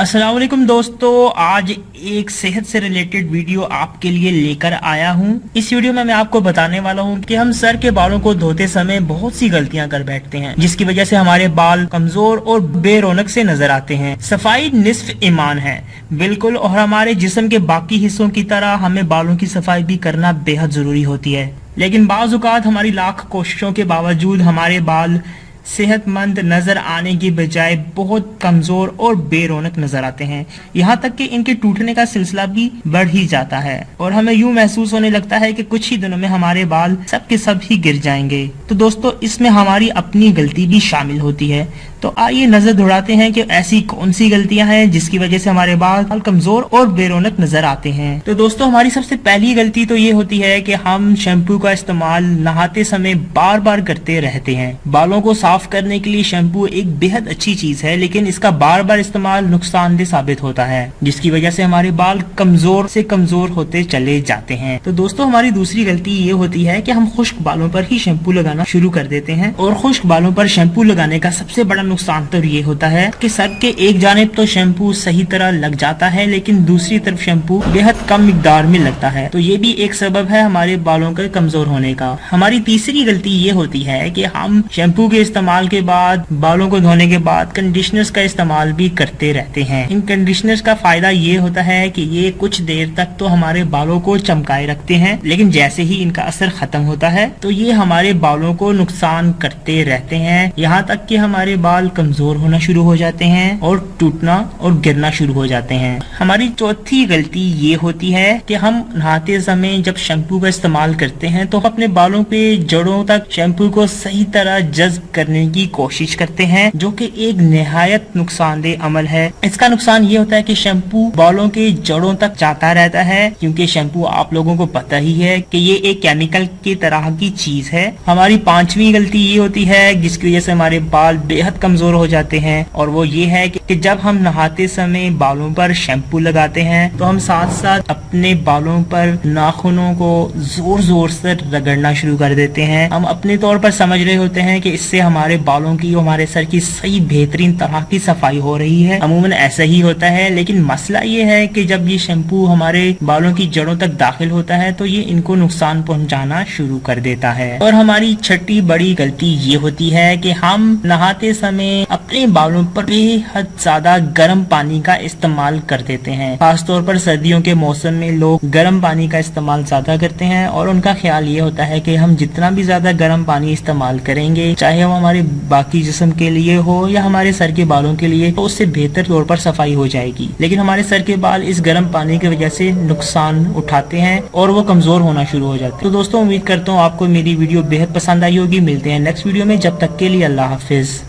अस्सलाम वालेकुम दोस्तों, आज एक सेहत से रिलेटेड वीडियो आपके लिए लेकर आया हूं। इस वीडियो में मैं आपको बताने वाला हूं कि हम सर के बालों को धोते समय बहुत सी गलतियां कर बैठते हैं, जिसकी वजह से हमारे बाल कमजोर और बेरौनक से नजर आते हैं। सफाई निस्फ ईमान है, बिल्कुल, और हमारे जिस्म के बाकी हिस्सों की तरह हमें बालों की सफाई भी करना बेहद जरूरी होती है। लेकिन बाज़ औक़ात हमारी लाख कोशिशों के बावजूद हमारे बाल सेहतमंद नजर आने की बजाय बहुत कमजोर और बेरौनक नजर आते हैं। यहाँ तक कि इनके टूटने का सिलसिला भी बढ़ ही जाता है और हमें यूं महसूस होने लगता है कि कुछ ही दिनों में हमारे बाल सब के सब ही गिर जाएंगे। तो दोस्तों, इसमें हमारी अपनी गलती भी शामिल होती है। तो आइए नजर दौड़ाते हैं कि ऐसी कौन सी गलतियां हैं जिसकी वजह से हमारे बाल कमजोर और बेरौनक नजर आते हैं। तो दोस्तों, हमारी सबसे पहली गलती तो ये होती है कि हम शैम्पू का इस्तेमाल नहाते समय बार बार करते रहते हैं। बालों को साफ करने के लिए शैम्पू एक बेहद अच्छी चीज है, लेकिन इसका बार बार इस्तेमाल नुकसानदेह साबित होता है, जिसकी वजह से हमारे बाल कमजोर से कमजोर होते चले जाते हैं। तो दोस्तों, हमारी दूसरी गलती ये होती है कि हम खुश्क बालों पर ही शैम्पू लगाना शुरू कर देते हैं, और खुश्क बालों पर शैम्पू लगाने का सबसे बड़ा नुकसान तो ये होता है कि सर के एक जानिब तो शैम्पू सही तरह लग जाता है, लेकिन दूसरी तरफ शैम्पू बेहद कम मिकदार में लगता है। तो ये भी एक सबब है हमारे बालों के कमजोर होने का। हमारी तीसरी गलती ये होती है कि हम शैम्पू के इस्तेमाल के बाद, बालों को धोने के बाद कंडीशनर्स का इस्तेमाल भी करते रहते हैं। इन कंडीशनर्स का फायदा ये होता है कि ये कुछ देर तक तो हमारे बालों को चमकाए रखते हैं, लेकिन जैसे ही इनका असर खत्म होता है तो ये हमारे बालों को नुकसान करते रहते हैं, यहाँ तक कि हमारे बाल कमजोर होना शुरू हो जाते हैं और टूटना और गिरना शुरू हो जाते हैं। हमारी चौथी गलती ये होती है कि हम नहाते समय जब शैम्पू का इस्तेमाल करते हैं तो अपने बालों पे जड़ों तक शैम्पू को सही तरह जज्ब करने की कोशिश करते हैं, जो कि एक निहायत नुकसानदेह अमल है। इसका नुकसान ये होता है कि शैम्पू बालों के जड़ों तक जाता रहता है, क्योंकि शैम्पू आप लोगों को पता ही है कि ये एक केमिकल की तरह की चीज है। हमारी पांचवी गलती ये होती है जिसकी वजह से हमारे बाल बेहद कमजोर हो जाते हैं, और वो ये है कि जब हम नहाते समय बालों पर शैम्पू लगाते हैं तो हम साथ साथ अपने बालों पर नाखूनों को जोर जोर से रगड़ना शुरू कर देते हैं। हम अपने तौर पर समझ रहे होते हैं कि इससे हमारे बालों की, हमारे सर की सही बेहतरीन तरह की सफाई हो रही है। अमूमन ऐसा ही होता है, लेकिन मसला ये है कि जब ये शैम्पू हमारे बालों की जड़ों तक दाखिल होता है तो ये इनको नुकसान पहुंचाना शुरू कर देता है। और हमारी छठी बड़ी गलती ये होती है कि हम नहाते समय अपने बालों पर बेहद ज्यादा गर्म पानी का इस्तेमाल कर देते हैं। खासतौर पर सर्दियों के मौसम में लोग गर्म पानी का इस्तेमाल ज्यादा करते हैं, और उनका ख्याल ये होता है कि हम जितना भी ज्यादा गर्म पानी इस्तेमाल करेंगे, चाहे वो हमारे बाकी जिस्म के लिए हो या हमारे सर के बालों के लिए, तो उससे बेहतर तौर पर सफाई हो जाएगी। लेकिन हमारे सर के बाल इस गर्म पानी की वजह से नुकसान उठाते हैं और वो कमजोर होना शुरू हो जाते हैं। तो दोस्तों, उम्मीद करता हूँ आपको मेरी वीडियो बेहद पसंद आई होगी। मिलते हैं नेक्स्ट वीडियो में, जब तक के लिए अल्लाह हाफिज।